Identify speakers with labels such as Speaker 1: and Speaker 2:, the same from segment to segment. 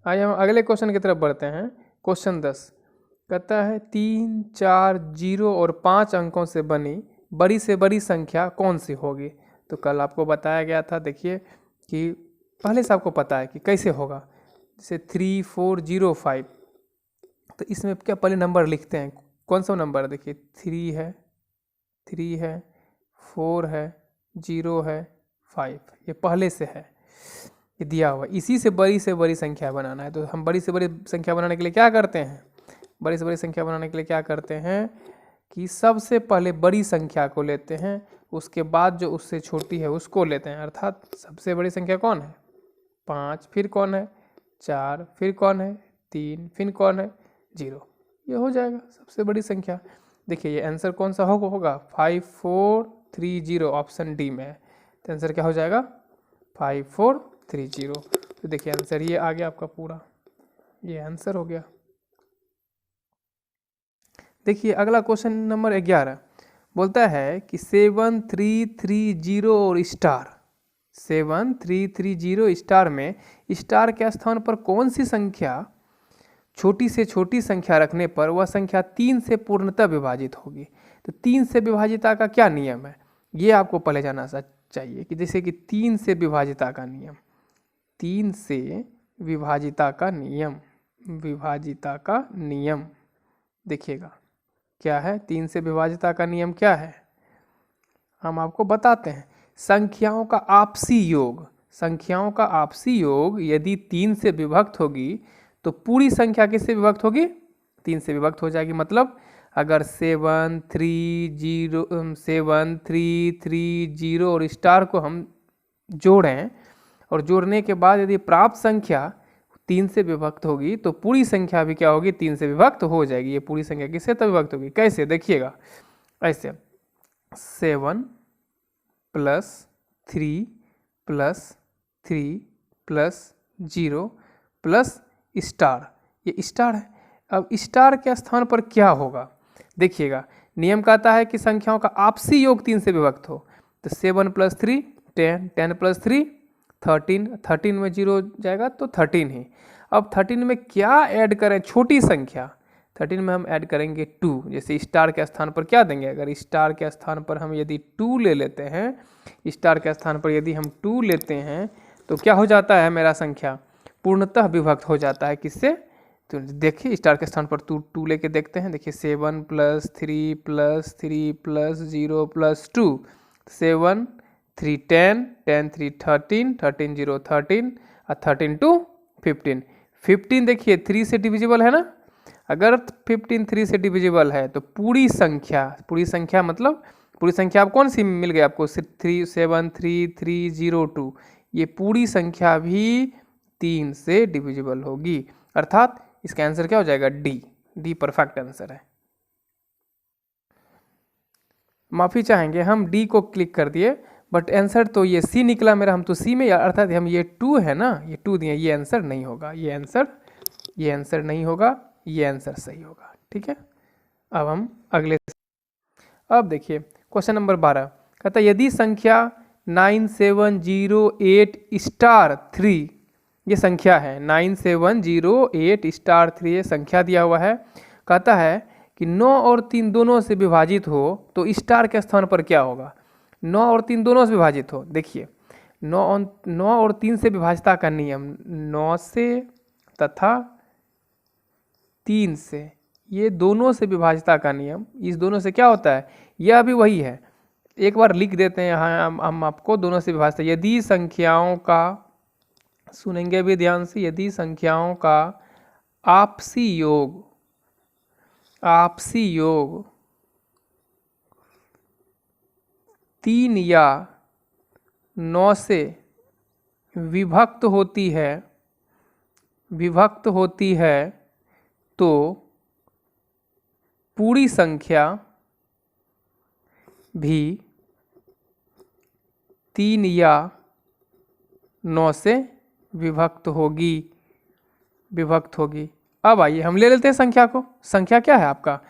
Speaker 1: आइए हम अगले क्वेश्चन की तरफ बढ़ते हैं। क्वेश्चन 10 कहता है 3, 4, 0 और 5 अंकों से बनी बड़ी से बड़ी संख्या कौन सी होगी। तो कल आपको बताया गया था, देखिए कि पहले से आपको पता है कि कैसे होगा। जैसे 3, 4, 0, 5, तो इसमें क्या पहले नंबर लिखते हैं, कौन सा नंबर, देखिए 3 है, 4 है, 0 है, 5, ये पहले से है, ये दिया हुआ। इसी से बड़ी संख्या बनाना है। तो हम बड़ी से बड़ी संख्या बनाने के लिए क्या करते हैं, बड़ी से बड़ी संख्या बनाने के लिए क्या करते हैं कि सबसे पहले बड़ी संख्या को लेते हैं, उसके बाद जो उससे छोटी है उसको लेते हैं। अर्थात सबसे बड़ी संख्या कौन है, 5, फिर कौन है 4, फिर कौन है 3, फिर कौन है 0, ये हो जाएगा सबसे बड़ी संख्या। देखिए ये आंसर कौन सा होगा 5, 4, 3, 0, ऑप्शन डी में है। तो आंसर क्या हो जाएगा 5, 4, 3, 0। तो देखिए आंसर ये आ गया आपका पूरा, ये आंसर हो गया। देखिए अगला क्वेश्चन नंबर 11 बोलता है कि 7, 3, 3, 0 और स्टार, 7, 3, 3, 0 स्टार में स्टार के स्थान पर कौन सी संख्या छोटी से छोटी संख्या रखने पर वह संख्या 3 से पूर्णतः विभाजित होगी। तो 3 से विभाजिता का क्या नियम है, ये आपको पहले जानना चाहिए कि जैसे कि 3 से विभाजिता का नियम, 3 से विभाजिता का नियम, विभाजिता का नियम देखिएगा क्या है। 3 से विभाजिता का नियम क्या है, हम आपको बताते हैं। संख्याओं का आपसी योग, संख्याओं का आपसी योग यदि 3 से विभक्त होगी तो पूरी संख्या किससे विभक्त होगी, 3 से विभक्त हो जाएगी। मतलब अगर 7, 3, 3, 0 और स्टार को हम जोड़ें और जोड़ने के बाद यदि प्राप्त संख्या 3 से विभक्त होगी तो पूरी संख्या भी क्या होगी, 3 से विभक्त हो जाएगी। ये पूरी संख्या किससे तब विभक्त होगी, कैसे देखिएगा, ऐसे 7 + 3 + 3 + 0 + स्टार, ये स्टार है। अब स्टार के स्थान पर क्या होगा, देखिएगा नियम कहता है कि संख्याओं का आपसी योग 3 से विभक्त हो। तो 7 + 3 10, 10 + 3 13, 13 में 0 जाएगा तो 13 ही। अब 13 में क्या ऐड करें, छोटी संख्या, 13 में हम ऐड करेंगे 2। जैसे स्टार के स्थान पर क्या देंगे, अगर स्टार के स्थान पर हम यदि 2 ले लेते हैं, स्टार के स्थान पर यदि हम 2 लेते हैं तो क्या हो जाता है, मेरा संख्या पूर्णतः विभक्त हो जाता है किससे। तो देखिए स्टार के स्थान पर 2 लेके देखते हैं। देखिए 7 + 3 + 3 + 0 + 2, 7, 3, 10, 10, 3, 13, 13, 0, 13 और 13, 2, 15, 15 देखिए 3 से डिविजिबल है ना। अगर 15 3 से डिविजिबल है तो पूरी संख्या मतलब पूरी संख्या आप कौन सी मिल गई आपको, 3, 7, 3, 3, 0, 2, ये पूरी संख्या भी 3 से डिविजिबल होगी। अर्थात इसका आंसर क्या हो जाएगा, डी परफेक्ट आंसर है। माफ़ी चाहेंगे हम डी को क्लिक कर दिए बट आंसर तो ये सी निकला मेरा, हम तो सी में, अर्थात हम ये 2 है ना, ये 2 दिए, ये आंसर नहीं होगा, ये आंसर नहीं होगा, ये आंसर सही होगा। ठीक है, अब हम अगले, अब देखिए क्वेश्चन नंबर 12 कहता है यदि संख्या 9708 स्टार 3, ये संख्या है 9708 स्टार 3, ये संख्या दिया हुआ है। कहता है कि 9 और 3 दोनों से विभाजित हो तो स्टार के स्थान पर क्या होगा। 9 और 3 दोनों से विभाजित हो, देखिए 9 और 3 से विभाजिता का नियम, 9 से तथा 3 से, ये दोनों से विभाजिता का नियम, इस दोनों से क्या होता है, यह भी वही है। एक बार लिख देते हैं यहाँ हम आपको, दोनों से विभाजित यदि संख्याओं का, सुनेंगे भी ध्यान से, यदि संख्याओं का आपसी योग 3 या 9 से विभक्त होती है तो पूरी संख्या भी 3 या 9 से विभक्त होगी। अब आइए हम ले लेते हैं संख्या को। संख्या क्या है आपका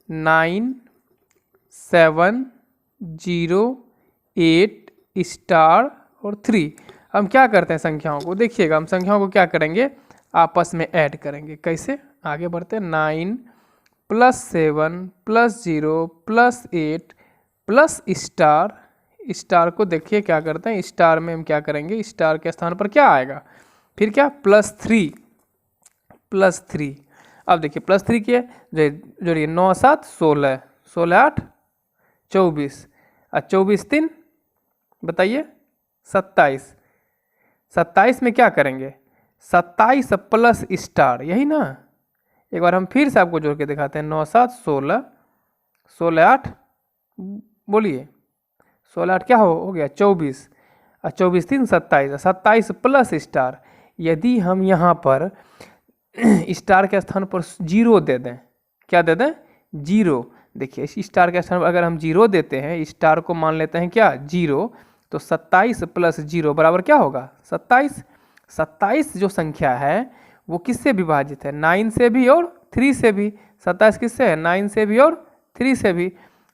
Speaker 1: 9708 स्टार और 3। हम क्या करते हैं संख्याओं को, देखिएगा हम संख्याओं को क्या करेंगे, आपस में ऐड करेंगे। कैसे? आगे बढ़ते हैं। 9 + 7 + 0 + 8 प्लस स्टार को देखिए क्या करते हैं, स्टार में हम क्या करेंगे, स्टार के स्थान पर क्या आएगा, फिर क्या +3। अब देखिए +3 क्या है, जोड़िए 9 7 16, 16 8 24 और 24 3 बताइए 27। 27 में क्या करेंगे, 27 प्लस स्टार, यही ना। एक बार हम फिर से आपको जोड़ के दिखाते हैं। 9 7 16, 16 8 बोलिए 16 8 क्या हो गया 24 और 24 3 27, 27 प्लस स्टार। यदि हम यहाँ पर स्टार के स्थान पर 0 दे दें, क्या दे दें 0, देखिए इस स्टार के स्थान पर अगर हम 0 देते हैं, स्टार को मान लेते हैं क्या 0, तो 27 + 0 बराबर क्या होगा 27। 27 जो संख्या है वो किससे विभाजित है, 9 से भी और 3 से भी। 27 किससे है, 9 से भी और 3 से भी।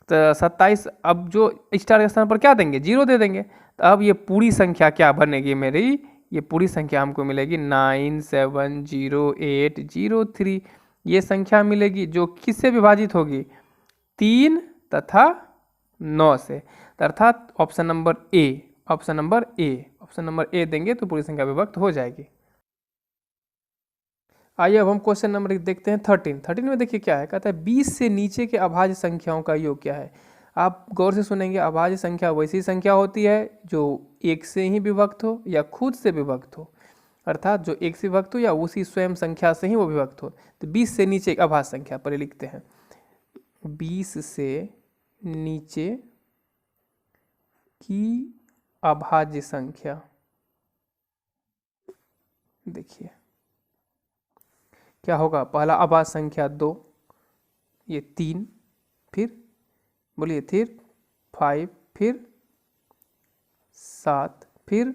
Speaker 1: तो 27 अब जो स्टार के स्थान पर क्या देंगे 0 दे देंगे। तो अब ये पूरी संख्या क्या बनेगी मेरी, ये पूरी संख्या हमको मिलेगी 9 7 0 8 0 3। ये संख्या मिलेगी जो किससे विभाजित होगी, 3 तथा 9 से। अर्थात ऑप्शन नंबर ए देंगे तो पूरी संख्या विभक्त हो जाएगी। आइए अब हम क्वेश्चन नंबर देखते हैं 13 में। देखिए क्या है, कहता है 20 से नीचे के अभाज्य संख्याओं का योग क्या है। आप गौर से सुनेंगे, अभाज्य संख्या वैसी संख्या होती है जो एक से ही विभक्त हो या खुद से विभक्त हो, अर्थात जो एक से विभक्त हो या उसी स्वयं संख्या से ही वो विभक्त हो। तो 20 से नीचे एक अभाज्य संख्या पर लिखते हैं, 20 से नीचे की अभाज्य संख्या। देखिए क्या होगा, पहला अभाज्य संख्या 2, ये 3, फिर बोलिए फिर 5, फिर 7, फिर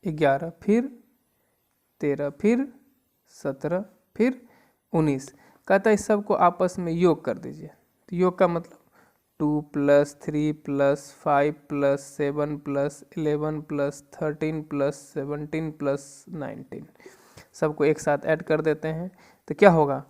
Speaker 1: 11, फिर 13, फिर 17, फिर 19। कहता है इस सब को आपस में योग कर दीजिए। तो योग का मतलब 2 + 3 + 5 + 7 + 11 + 13 + 17 + 19, सबको एक साथ ऐड कर देते हैं। तो क्या होगा,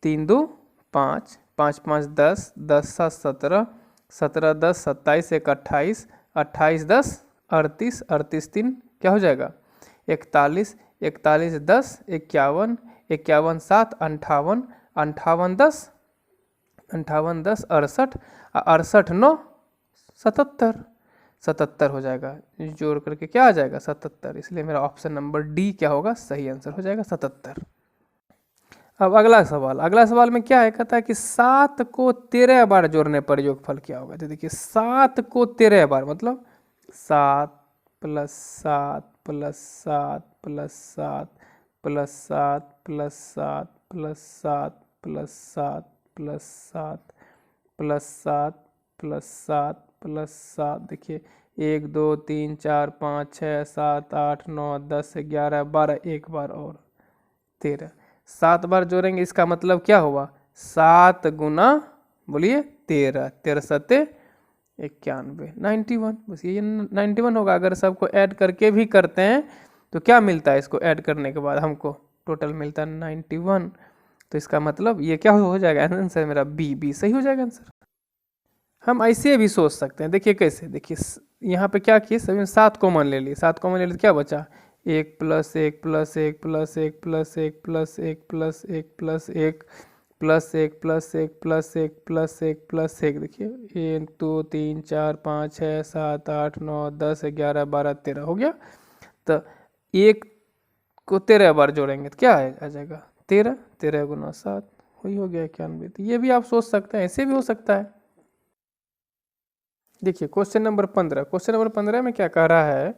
Speaker 1: 3 2 5, 5 5 10, 10 7 17, 17 10 27, 1 28, 28 10 38, 38 3 क्या हो जाएगा 41, 41 10 51, 51 7 58, 58 10, 58 10 68, 68 9 77, 77 हो जाएगा। जोड़ करके क्या आ जाएगा 77, इसलिए मेरा ऑप्शन नंबर डी क्या होगा, सही आंसर हो जाएगा 77। अब अगला सवाल में क्या है, कहता है कि 7 को 13 बार जोड़ने पर योगफल क्या होगा। तो देखिए 7 को 13 बार मतलब 7 + 7 + 7 + 7 + 7 + 7 + 7 + 7 + 7 + 7 + 7 + 7, देखिए 1 2 3 4 5 6 7 8 9 10 11 12, एक बार और 13। 7 बार जोड़ेंगे, इसका मतलब क्या हुआ 7 गुना बोलिए 13, 13 7 91, 91, बस ये 91 होगा। अगर सबको ऐड करके भी करते हैं तो क्या मिलता है, इसको ऐड करने के बाद हमको टोटल मिलता है 91। तो इसका मतलब ये क्या हो जाएगा आंसर मेरा बी सही हो जाएगा आंसर। हम ऐसे भी सोच सकते हैं, देखिए कैसे, देखिए यहाँ पे क्या किए, सभी 7 कॉमन ले लिए, 7 कॉमन ले लिए तो क्या बचा 1 + 1 + 1 + 1 + 1 + 1 + 1 + 1 + 1 + 1 + 1 + 1 + 1, देखिए 1 2 3 4 5 6 7 8 9 10 11 12 13 हो गया। तो 1 को 13 बार जोड़ेंगे तो क्या आ जाएगा 13, 13 × 7 वही हो गया 91। तो ये भी आप सोच सकते हैं, ऐसे भी हो सकता है। देखिए क्वेश्चन नंबर 15 में क्या कह रहा है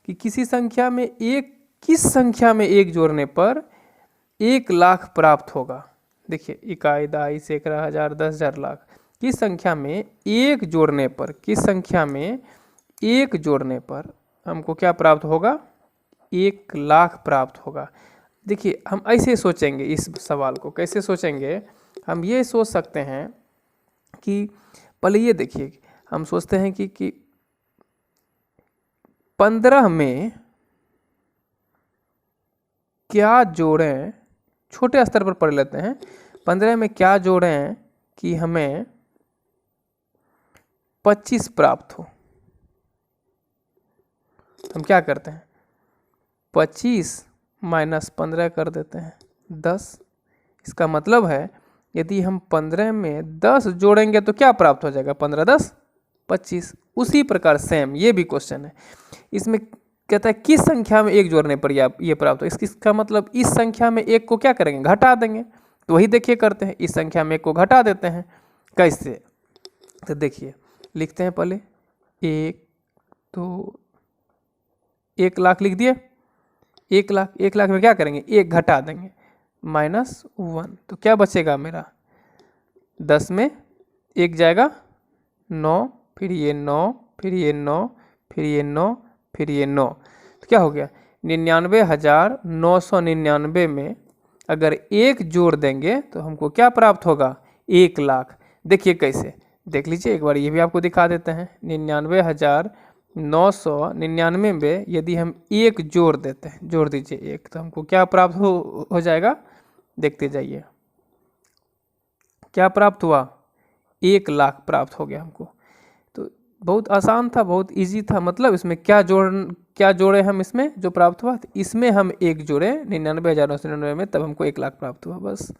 Speaker 1: कि किसी संख्या में किस संख्या में 1 जोड़ने पर 1 लाख प्राप्त होगा। देखिए इकाई दहाई सैकड़ा हजार 10,000 लाख, किस संख्या में 1 जोड़ने पर, किस संख्या में 1 जोड़ने पर हमको क्या प्राप्त होगा 1 लाख प्राप्त होगा। देखिए हम ऐसे सोचेंगे, इस सवाल को कैसे सोचेंगे, हम ये सोच सकते हैं कि पहले ये देखिए, हम सोचते हैं कि 15 में क्या जोड़ें, छोटे स्तर पर पढ़ लेते हैं। 15 में क्या जोड़ें कि हमें 25 प्राप्त हो। हम क्या करते हैं, 25 माइनस 15 कर देते हैं 10। इसका मतलब है यदि हम 15 में 10 जोड़ेंगे तो क्या प्राप्त हो जाएगा, 15 10 25। उसी प्रकार सेम ये भी क्वेश्चन है, इसमें कहता है किस संख्या में एक जोड़ने पर ये प्राप्त हो। इसका मतलब इस संख्या में एक को क्या करेंगे, घटा देंगे। तो वही देखिए करते हैं, इस संख्या में एक को घटा देते हैं। कैसे, तो देखिए लिखते हैं पहले 1 2 1 लाख लिख दिए। 1 लाख, 1 लाख में क्या करेंगे, एक घटा देंगे -1। तो क्या बचेगा मेरा, 10 में 1 जाएगा 9, फिर ये 9, फिर ये 9, फिर ये 9, फिर ये 9। तो क्या हो गया, 99,999 में अगर एक जोड़ देंगे तो हमको क्या प्राप्त होगा, 1 लाख। देखिए कैसे, देख लीजिए एक बार, ये भी आपको दिखा देते हैं। 99,999 में यदि हम एक जोड़ देते हैं, जोड़ दीजिए एक, तो हमको क्या प्राप्त हो जाएगा, देखते जाइए क्या प्राप्त हुआ, 1 लाख प्राप्त हो गया हमको। तो बहुत आसान था, बहुत इजी था। मतलब इसमें क्या जोड़े हम, इसमें जो प्राप्त हुआ, इसमें हम एक जोड़े 99,999 में, तब हमको 1 लाख प्राप्त हुआ, बस।